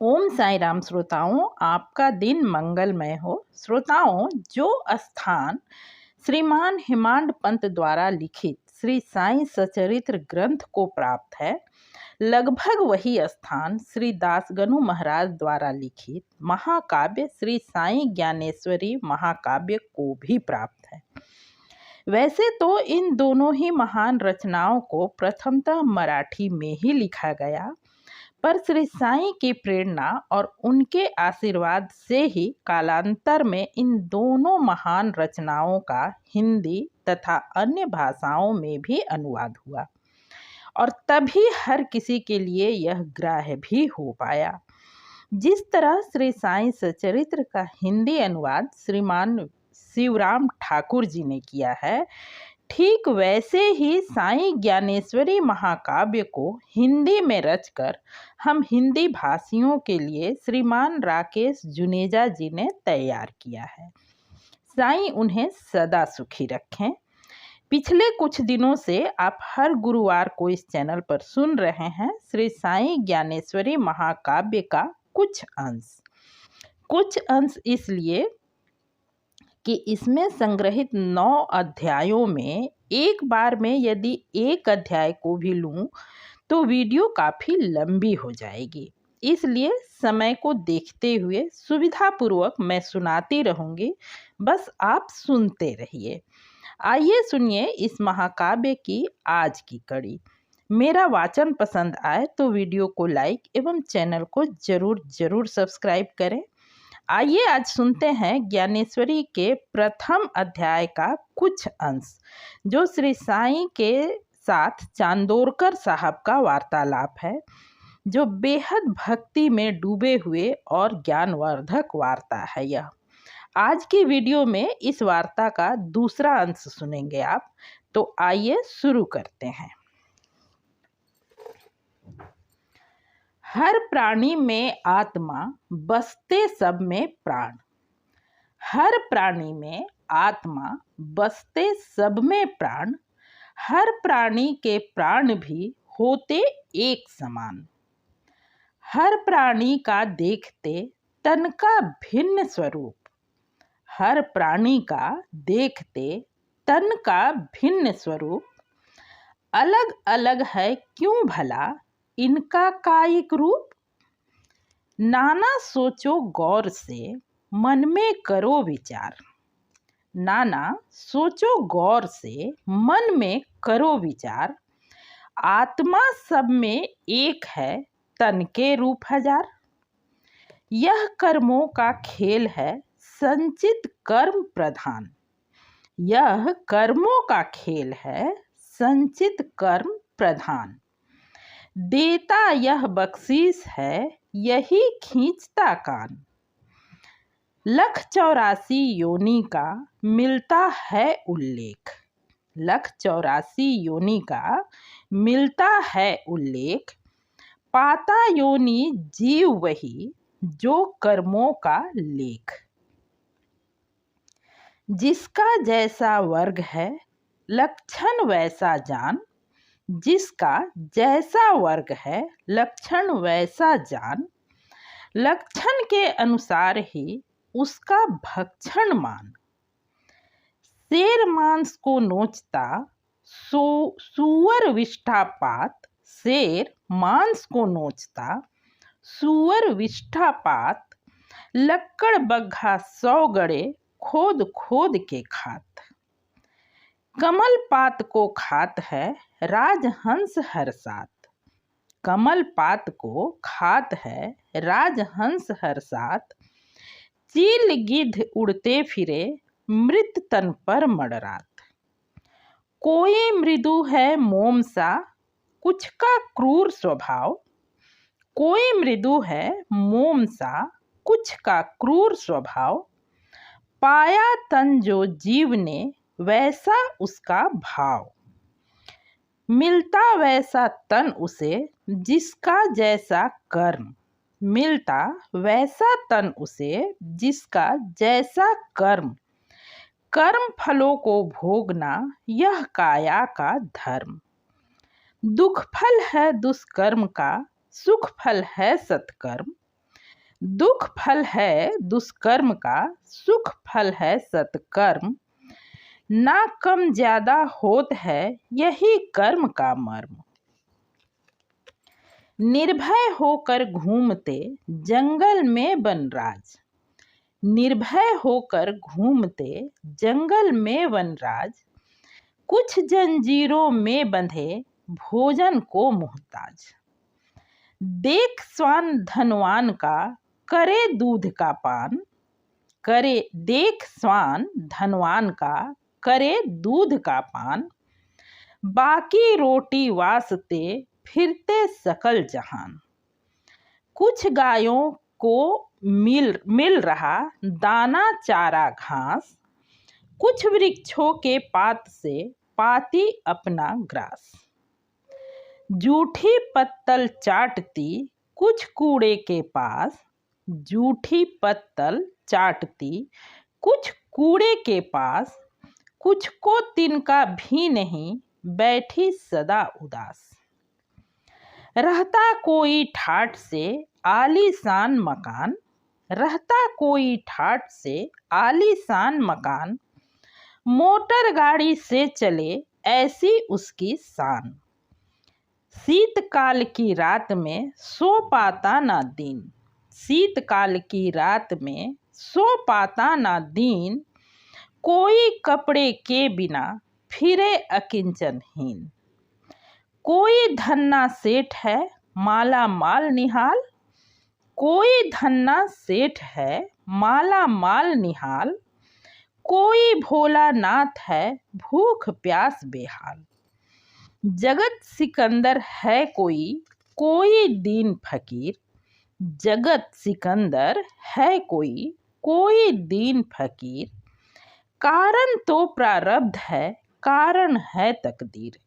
ओम साई राम श्रोताओं, आपका दिन मंगलमय हो। श्रोताओं, जो स्थान श्रीमान हेमांड पंत द्वारा लिखित श्री साई सचरित्र ग्रंथ को प्राप्त है, लगभग वही स्थान श्री दासगनु महाराज द्वारा लिखित महाकाव्य श्री साई ज्ञानेश्वरी महाकाव्य को भी प्राप्त है। वैसे तो इन दोनों ही महान रचनाओं को प्रथमतः मराठी में ही लिखा गया, पर श्री साईं की प्रेरणा और उनके आशीर्वाद से ही कालांतर में इन दोनों महान रचनाओं का हिंदी तथा अन्य भाषाओं में भी अनुवाद हुआ और तभी हर किसी के लिए यह ग्राह्य भी हो पाया। जिस तरह श्री साईं सचरित्र का हिंदी अनुवाद श्रीमान शिवराम ठाकुर जी ने किया है, ठीक वैसे ही साईं ज्ञानेश्वरी महाकाव्य को हिंदी में रचकर हम हिंदी भाषियों के लिए श्रीमान राकेश जुनेजा जी ने तैयार किया है। साईं उन्हें सदा सुखी रखें। पिछले कुछ दिनों से आप हर गुरुवार को इस चैनल पर सुन रहे हैं श्री साईं ज्ञानेश्वरी महाकाव्य का कुछ अंश इसलिए कि इसमें संग्रहित 9 अध्यायों में एक बार में यदि एक अध्याय को भी लूं तो वीडियो काफ़ी लंबी हो जाएगी, इसलिए समय को देखते हुए सुविधापूर्वक मैं सुनाती रहूंगी, बस आप सुनते रहिए। आइए सुनिए इस महाकाव्य की आज की कड़ी। मेरा वाचन पसंद आए तो वीडियो को लाइक एवं चैनल को जरूर सब्सक्राइब करें। आइए आज सुनते हैं ज्ञानेश्वरी के प्रथम अध्याय का कुछ अंश, जो श्री साईं के साथ चांदोरकर साहब का वार्तालाप है, जो बेहद भक्ति में डूबे हुए और ज्ञानवर्धक वार्ता है। यह आज की वीडियो में इस वार्ता का दूसरा अंश सुनेंगे आप। तो आइए शुरू करते हैं। हर प्राणी में आत्मा, बसते सब में प्राण। हर प्राणी में आत्मा, बसते सब में प्राण। हर प्राणी के प्राण भी होते एक समान। हर प्राणी का देखते तन का भिन्न स्वरूप। हर प्राणी का देखते तन का भिन्न स्वरूप। अलग अलग है क्यों भला इनका कायिक रूप। नाना सोचो गौर से मन में करो विचार। नाना सोचो गौर से मन में करो विचार। आत्मा सब में एक है तन के रूप हजार। यह कर्मों का खेल है संचित कर्म प्रधान। यह कर्मों का खेल है संचित कर्म प्रधान। देता यह बख्शीश है यही खींचता कान। 184 योनि का मिलता है उल्लेख। 184 योनि का मिलता है उल्लेख। पाता योनि जीव वही जो कर्मों का लेख। जिसका जैसा वर्ग है लक्षण वैसा जान। जिसका जैसा वर्ग है लक्षण वैसा जान। लक्षण के अनुसार ही उसका भक्षण मान। शेर मांस को नोचता सुअर विष्ठा पात। शेर मांस को नोचता सुअर विष्ठा पात। लक्कड़ बग्घा 100 गड़े खोद खोद के खात। कमल पात को खात है राजहंस हर साथ। कमल पात को खात है राजहंस हर साथ। चील गिद्ध उड़ते फिरे मृत तन पर मडरात। कोई मृदु है मोम सा कुछ का क्रूर स्वभाव। कोई मृदु है मोम सा कुछ का क्रूर स्वभाव। पाया तन जो जीव ने वैसा उसका भाव। मिलता वैसा तन उसे जिसका जैसा कर्म। मिलता वैसा तन उसे जिसका जैसा कर्म। कर्म फलों को भोगना यह काया का धर्म। दुख फल है दुष्कर्म का सुख फल है सत्कर्म। दुख फल है दुष्कर्म का, सुख फल है सत्कर्म। ना कम ज्यादा होत है यही कर्म का मर्म। निर्भय होकर घूमते जंगल में वनराज, निर्भय होकर घूमते जंगल में वनराज। कुछ जंजीरों में बंधे भोजन को मुहताज। देख स्वान धनवान का करे दूध का पान, करे देख स्वान धनवान का करे दूध का पान। बाकी रोटी वास्ते फिरते सकल जहान। कुछ गायों को मिल रहा दाना चारा घास। कुछ वृक्षों के पात से पाती अपना ग्रास। जूठी पत्तल चाटती कुछ कूड़े के पास, जूठी पत्तल चाटती कुछ कूड़े के पास। कुछ को तिनका भी नहीं बैठी सदा उदास। रहता कोई ठाठ से आलीशान मकान, रहता कोई ठाठ से आलीशान मकान। मोटर गाड़ी से चले ऐसी उसकी शान। शीतकाल की रात में सो पाता ना दिन, शीतकाल की रात में सो पाता ना दिन। कोई कपड़े के बिना फिरे अकिंचनहीन। कोई धन्ना सेठ है माला माल निहाल, कोई धन्ना सेठ है माला माल निहाल। कोई भोलानाथ है भूख प्यास बेहाल। जगत सिकंदर है कोई, कोई दीन फकीर। जगत सिकंदर है कोई दीन फकीर। कारण तो प्रारब्ध है, कारण है तकदीर।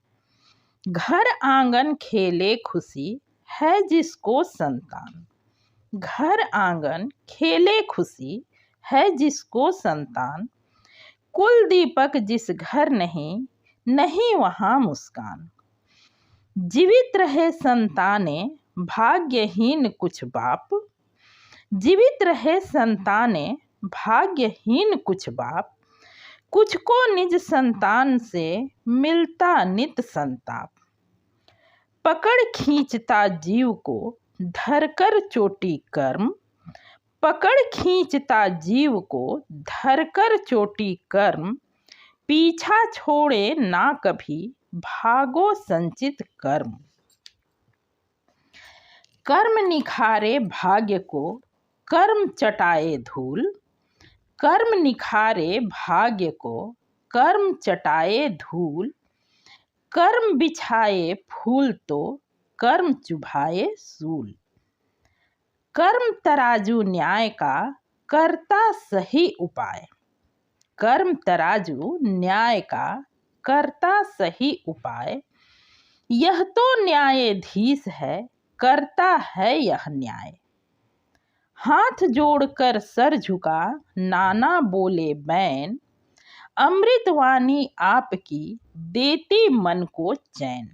घर आंगन खेले खुशी है जिसको संतान, घर आंगन खेले खुशी है जिसको संतान। कुल दीपक जिस घर नहीं, नहीं वहाँ मुस्कान। जीवित रहे संताने भाग्यहीन कुछ बाप, जीवित रहे संताने भाग्यहीन कुछ बाप। कुछ को निज संतान से मिलता नित संताप। पकड़ खींचता जीव को धरकर चोटी कर्म, पकड़ खींचता जीव को धरकर चोटी कर्म। पीछा छोड़े ना कभी भागो संचित कर्म। कर्म निखारे भाग्य को कर्म चटाए धूल, कर्म निखारे भाग्य को कर्म चटाए धूल। कर्म बिछाए फूल तो कर्म चुभाए सूल। कर्म तराजू न्याय का करता सही उपाय, कर्म तराजू न्याय का करता सही उपाय। यह तो न्यायाधीश है करता है यह न्याय। हाथ जोड़कर सर झुका नाना बोले बैन। अमृतवाणी आपकी देती मन को चैन।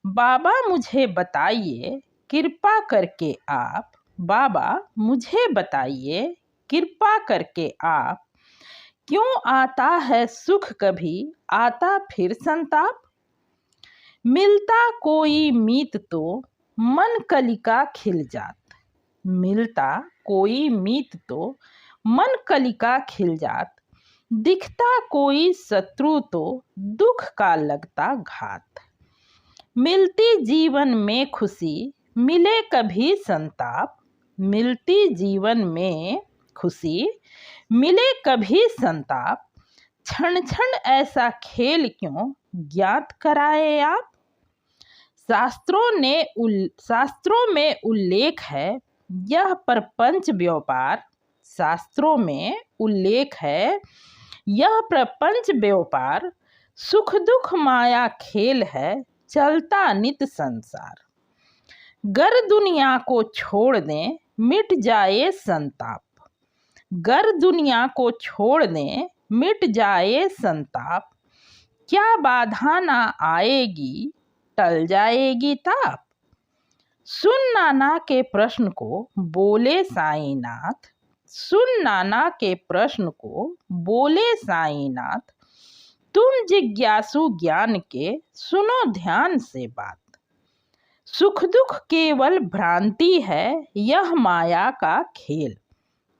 बाबा मुझे बताइए कृपा करके आप, बाबा मुझे बताइए कृपा करके आप। क्यों आता है सुख कभी आता फिर संताप। मिलता कोई मीत तो मन कलिका खिल जात, मिलता कोई मीत तो मन कलिका खिल जात। दिखता कोई शत्रु तो दुख का लगता घात। मिलती जीवन में खुशी मिले कभी संताप, मिलती जीवन में खुशी मिले कभी संताप। क्षण क्षण ऐसा खेल क्यों ज्ञात कराए आप। शास्त्रों में उल्लेख है यह प्रपंच व्यापार, शास्त्रों में उल्लेख है यह प्रपंच व्यापार। सुख दुख माया खेल है चलता नित संसार। गर दुनिया को छोड़ दें मिट जाए संताप, गर दुनिया को छोड़ दें मिट जाए संताप। क्या बाधा ना आएगी टल जाएगी ताप। सुन नाना के प्रश्न को बोले साईनाथ, सुन नाना के प्रश्न को बोले साईनाथ, तुम जिज्ञासु ज्ञान के सुनो ध्यान से बात। सुख दुख केवल भ्रांति है यह माया का खेल,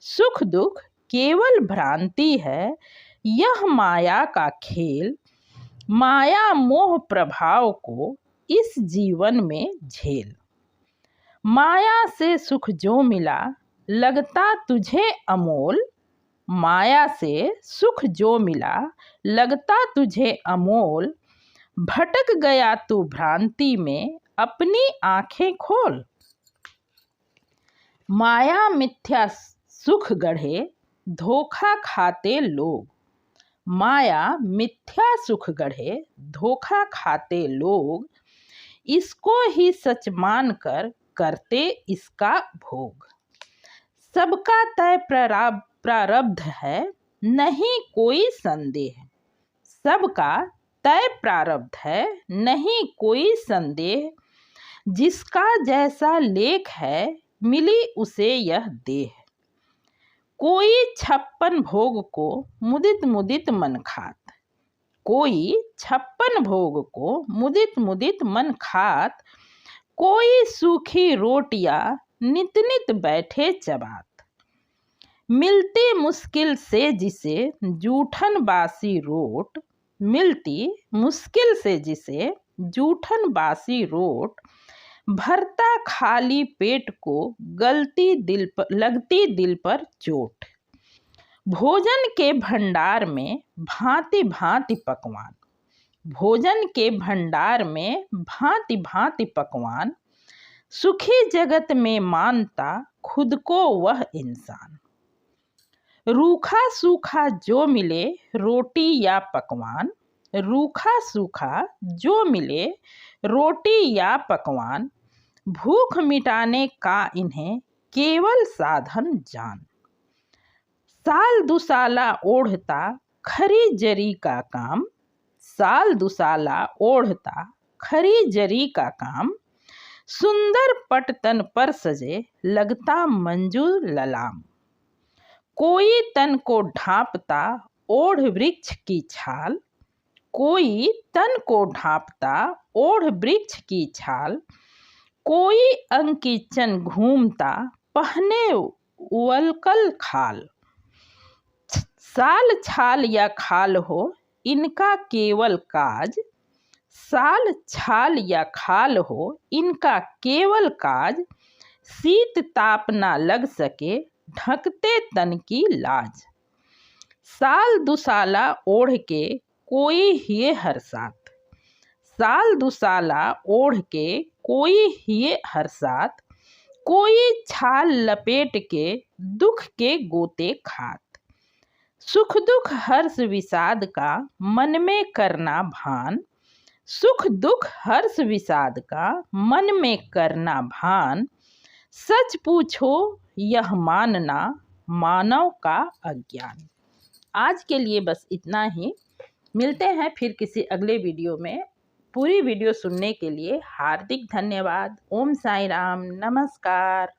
सुख दुख केवल भ्रांति है यह माया का खेल, माया मोह प्रभाव को इस जीवन में झेल। माया से सुख जो मिला लगता तुझे अमोल, माया से सुख जो मिला लगता तुझे अमोल, भटक गया तू भ्रांति में अपनी आंखें खोल। माया मिथ्या सुख गढ़े धोखा खाते लोग, माया मिथ्या सुख गढ़े धोखा खाते लोग, इसको ही सच मानकर करते इसका भोग। सबका तय प्रारब्ध है नहीं कोई संदेह, सबका तय प्रारब्ध है नहीं कोई संदेह, जिसका जैसा लेख है मिली उसे यह देह। कोई 56 भोग को मुदित मुदित मन खात, कोई 56 भोग को मुदित मुदित मन खात, कोई सूखी रोटियां नित नित बैठे चबात। मिलती मुश्किल से जिसे जूठन बासी रोट, मिलती मुश्किल से जिसे जूठन बासी रोट, भरता खाली पेट को लगती दिल पर चोट। भोजन के भंडार में भांति भांति पकवान, भोजन के भंडार में भांति भांति पकवान, सुखी जगत में मानता खुद को वह इंसान। रूखा सूखा जो मिले रोटी या पकवान, रूखा सूखा जो मिले रोटी या पकवान, भूख मिटाने का इन्हें केवल साधन जान। साल दुसाला ओढ़ता खरी जरी का काम, साल दुसाला ओढ़ता खरी जरी का काम, सुंदर पट तन पर सजे लगता मंजूर ललाम। कोई तन को ढांपता ओढ़ वृक्ष की छाल, कोई तन को ढांपता ओढ़ वृक्ष की छाल, कोई अंकिचन घूमता पहने वलकल खाल। साल छाल या खाल हो इनका केवल काज, साल छाल या खाल हो इनका केवल काज, शीत ताप ना लग सके ढकते तन की लाज। साल दुसाला ओढ़ के कोई हिये हर साथ, साल दुसाला ओढ़ के कोई हिये हर साथ, कोई छाल लपेट के दुख के गोते खात। सुख दुख हर्ष विषाद का मन में करना भान, सुख दुख हर्ष विषाद का मन में करना भान, सच पूछो यह मानना मानव का अज्ञान। आज के लिए बस इतना ही, मिलते हैं फिर किसी अगले वीडियो में। पूरी वीडियो सुनने के लिए हार्दिक धन्यवाद। ओम साई राम, नमस्कार।